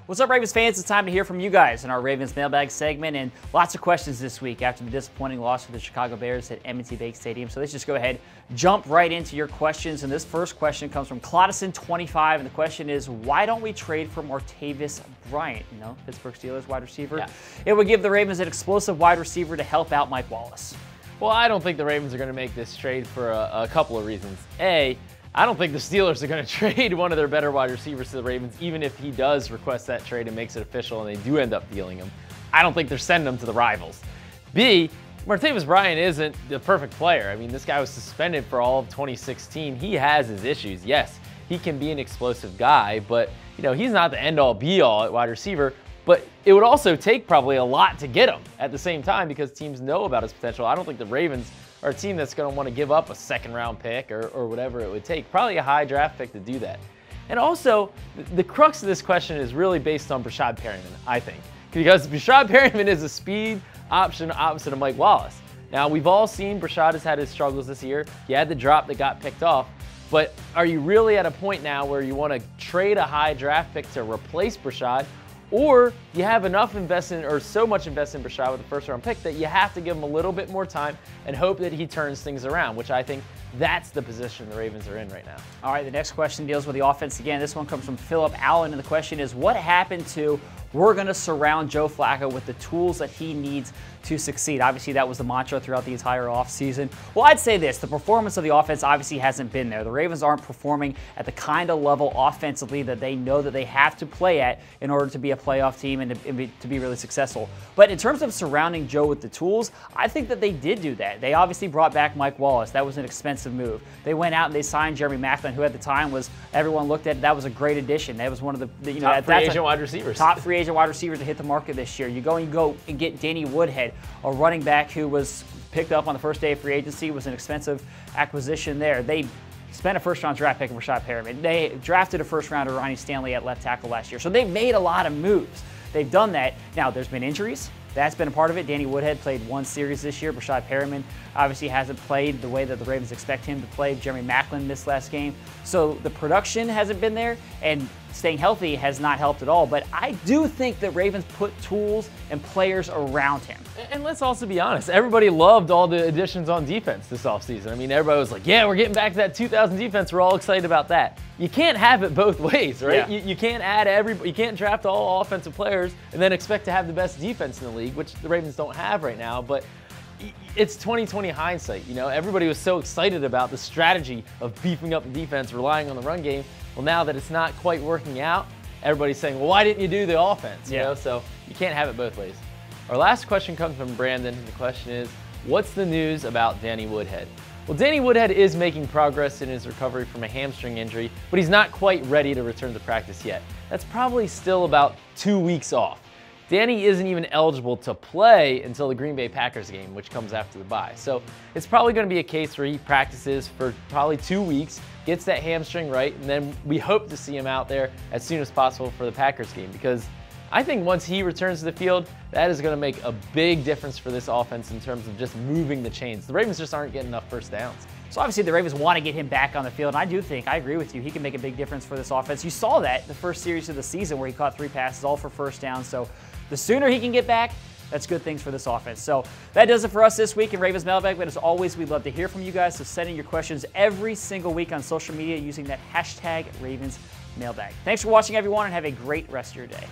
What's up, Ravens fans? It's time to hear from you guys in our Ravens Mailbag segment, and lots of questions this week after the disappointing loss to the Chicago Bears at M&T Bank Stadium. So let's just go ahead, jump right into your questions. And this first question comes from Claudison25, and the question is, why don't we trade for Martavis Bryant? You know, Pittsburgh Steelers wide receiver. Yeah. It would give the Ravens an explosive wide receiver to help out Mike Wallace. Well, I don't think the Ravens are going to make this trade for a couple of reasons. A, I don't think the Steelers are going to trade one of their better wide receivers to the Ravens, even if he does request that trade and makes it official and they do end up dealing him. I don't think they're sending him to the rivals. B, Martavis Bryant isn't the perfect player. I mean, this guy was suspended for all of 2016. He has his issues. Yes, he can be an explosive guy, but you know, he's not the end-all be-all at wide receiver. But it would also take probably a lot to get him at the same time because teams know about his potential. I don't think the Ravens are a team that's going to want to give up a second-round pick or whatever it would take. Probably a high draft pick to do that. And also, the crux of this question is really based on Brashad Perryman, I think. Because Brashad Perryman is a speed option opposite of Mike Wallace. Now, we've all seen Brashad has had his struggles this year. He had the drop that got picked off. But are you really at a point now where you want to trade a high draft pick to replace Brashad? Or you have enough investment or so much investment in Brashad with the first-round pick that you have to give him a little bit more time and hope that he turns things around, which I think that's the position the Ravens are in right now. All right, the next question deals with the offense again. This one comes from Philip Allen, and the question is, what happened to we're going to surround Joe Flacco with the tools that he needs to succeed? Obviously, that was the mantra throughout the entire offseason. Well, I'd say this. The performance of the offense obviously hasn't been there. The Ravens aren't performing at the kind of level offensively that they know that they have to play at in order to be a playoff team and to be really successful. But in terms of surrounding Joe with the tools, I think that they did do that. They obviously brought back Mike Wallace. That was an expensive move. They went out and they signed Jeremy Maclin, who at the time was, everyone looked at, that was a great addition. That was one of the, top free agent wide receivers. Top free agent wide receivers to hit the market this year. You go and get Danny Woodhead, a running back who was picked up on the first day of free agency, was an expensive acquisition there. They spent a first-round draft pick on Brashad Perryman. They drafted a first-rounder, Ronnie Stanley, at left tackle last year. So they've made a lot of moves. They've done that. Now, there's been injuries. That's been a part of it. Danny Woodhead played one series this year. Brashad Perryman obviously hasn't played the way that the Ravens expect him to play. Jeremy Maclin missed last game. So the production hasn't been there, and staying healthy has not helped at all. But I do think that Ravens put tools and players around him. And let's also be honest. Everybody loved all the additions on defense this offseason. I mean, everybody was like, yeah, we're getting back to that 2000 defense. We're all excited about that. You can't have it both ways, right? Yeah. You can't you can't draft all offensive players and then expect to have the best defense in the league, which the Ravens don't have right now. But it's 2020 hindsight. You know, everybody was so excited about the strategy of beefing up the defense, relying on the run game. Well, now that it's not quite working out, everybody's saying, well, why didn't you do the offense? You know, so you can't have it both ways. Our last question comes from Brandon. The question is, what's the news about Danny Woodhead? Well, Danny Woodhead is making progress in his recovery from a hamstring injury, but he's not quite ready to return to practice yet. That's probably still about 2 weeks off. Danny isn't even eligible to play until the Green Bay Packers game, which comes after the bye. So it's probably going to be a case where he practices for probably 2 weeks, gets that hamstring right, and then we hope to see him out there as soon as possible for the Packers game, because I think once he returns to the field, that is going to make a big difference for this offense in terms of just moving the chains. The Ravens just aren't getting enough first downs. So obviously the Ravens want to get him back on the field, and I do think, I agree with you, he can make a big difference for this offense. You saw that the first series of the season where he caught 3 passes, all for first down. So the sooner he can get back, that's good things for this offense. So that does it for us this week in Ravens Mailbag. But as always, we'd love to hear from you guys. So send in your questions every single week on social media using that hashtag Ravens Mailbag. Thanks for watching, everyone, and have a great rest of your day.